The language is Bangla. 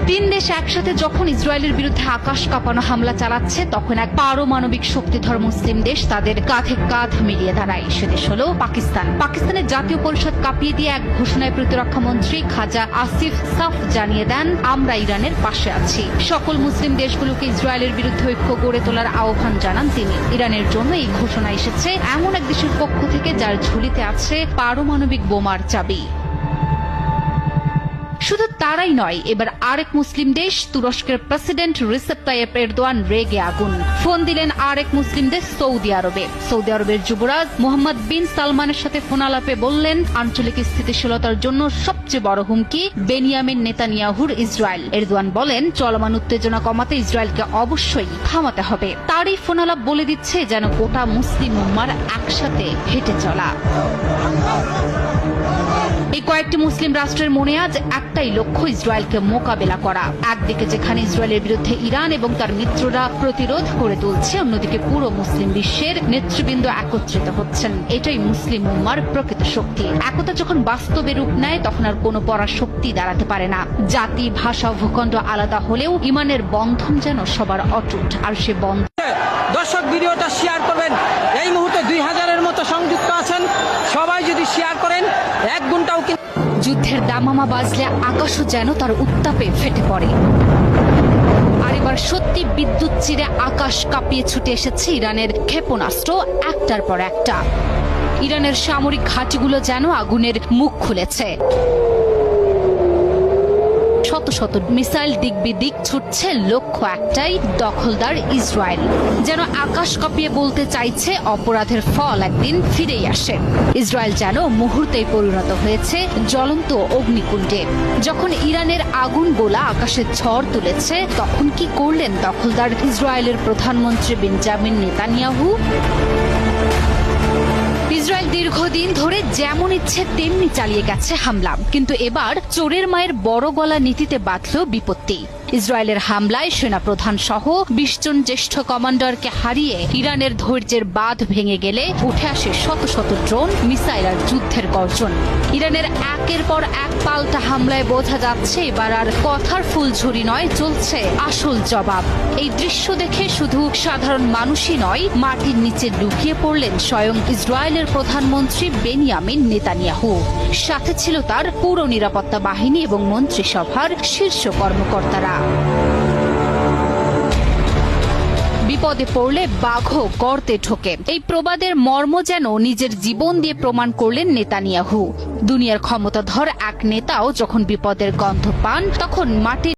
তিন দেশ একসাথে যখন ইসরায়েলের বিরুদ্ধে আকাশ কাঁপানো হামলা চালাচ্ছে, তখন এক পারমাণবিক শক্তিধর মুসলিম দেশ তাদের কাঁধে কাঁধ মিলিয়ে দাঁড়ায়। সে দেশ হলো পাকিস্তান। পাকিস্তানের জাতীয় পরিষদ কাঁপিয়ে দিয়ে এক ঘোষণায় প্রতিরক্ষা মন্ত্রী খাজা আসিফ সাফ জানিয়ে দেন, আমরা ইরানের পাশে আছি। সকল মুসলিম দেশগুলোকে ইসরায়েলের বিরুদ্ধে ঐক্য গড়ে তোলার আহ্বান জানান তিনি। ইরানের জন্য এই ঘোষণা এসেছে এমন এক দেশের পক্ষ থেকে যার ঝুলিতে আছে পারমাণবিক বোমার চাবি। শুধু তারাই নয়, এবার আরেক মুসলিম দেশ তুরস্কের প্রেসিডেন্ট রিসেপ তাইয়েপ এরদোয়ান রেগে আগুন। ফোন দিলেন আরেক মুসলিম দেশ সৌদি আরবে। সৌদি আরবের যুবরাজ মোহাম্মদ বিন সালমানের সাথে ফোন আলাপে বললেন, আঞ্চলিক স্থিতিশীলতার জন্য সবচেয়ে বড় হুমকি বেনিয়ামিন নেতানিয়াহুর ইসরায়েল। এরদোয়ান বলেন, চলমান উত্তেজনা কমাতে ইসরায়েলকে অবশ্যই থামাতে হবে। তারই ফোন আলাপ বলে দিচ্ছে যেন গোটা মুসলিম উম্মার একসাথে হেঁটে চলা। এই কয়েকটি মুসলিম রাষ্ট্রের মনে আজ একটাই লক্ষ্য, ইসরায়েলকে মোকাবেলা করা। একদিকে যেখানে ইসরায়েলের বিরুদ্ধে ইরান এবং তার মিত্ররা প্রতিরোধ করে তুলছে, অন্যদিকে পুরো মুসলিম বিশ্বের নেতৃবৃন্দ একত্রিত হচ্ছেন। এটাই মুসলিম উম্মার প্রকৃত শক্তি। একতা যখন বাস্তবে রূপ নেয়, তখন আর কোনো পরাশক্তি দাঁড়াতে পারে না। জাতি, ভাষা, ভূখণ্ড আলাদা হলেও ইমানের বন্ধন যেন সবার অটুট। আর সে বন্ধন দর্শক, ভিডিওটা শেয়ার করবেন। এই মুহূর্তে 2000-এর মতো সংযুক্ত আছেন। সবাই যদি শেয়ার করেন, 1 ঘন্টাও যুদ্ধের দামামা বাজলে আকাশও যেন তার উত্তাপে ফেটে পড়ে। আর এবার সত্যি বিদ্যুৎ চিরে আকাশ কাঁপিয়ে ছুটে এসেছে ইরানের ক্ষেপণাস্ত্র একটার পর একটা। ইরানের সামরিক ঘাঁটিগুলো যেন আগুনের মুখ খুলেছে। শত শত মিসাইল দিক বিদিক ছুটছে, লক্ষ্য একটাই, দখলদার ইসরায়েল। যেন আকাশ কাঁপিয়ে বলতে চাইছে, অপরাধের ফল একদিন ফিরেই আসে। ইসরায়েল যেন মুহূর্তেই পরিণত হয়েছে জ্বলন্ত অগ্নিকুণ্ডে। যখন ইরানের আগুন গোলা আকাশে ঝড় তুলেছে, তখন কি করলেন দখলদার ইসরায়েলের প্রধানমন্ত্রী বেঞ্জামিন নেতানিয়াহু? ইসরায়েল দীর্ঘদিন ধরে যেমন ইচ্ছে তেমনি চালিয়ে গেছে হামলা, কিন্তু এবার চোরের মায়ের বড় গলা নীতিতে বাঁধল বিপত্তি। ইসরায়েলের হামলায় সেনাপ্রধান সহ 20 জন জ্যেষ্ঠ কমান্ডারকে হারিয়ে ইরানের ধৈর্যের বাঁধ ভেঙে গেলে উঠে আসে শত শত ড্রোন, মিসাইল আর যুদ্ধের গর্জন। ইরানের একের পর এক পাল্টা হামলায় বোঝা যাচ্ছে এবার আর কথার ফুলঝুরি নয়, চলছে আসল জবাব। এই দৃশ্য দেখে শুধু সাধারণ মানুষই নয়, মাটির নিচে লুকিয়ে পড়লেন স্বয়ং ইসরায়েলের প্রধানমন্ত্রী বেনিয়ামিন নেতানিয়াহু। সাথে ছিল তার পুরো নিরাপত্তা বাহিনী এবং মন্ত্রিসভার শীর্ষ কর্মকর্তারা। বিপদে পড়লে বাঘও গর্তে ঢোকে, এই প্রবাদের মর্ম যেন নিজের জীবন দিয়ে প্রমাণ করলেন নেতানিয়াহু। দুনিয়ার ক্ষমতাধর এক নেতাও যখন বিপদের গন্ধ পান, তখন মাটির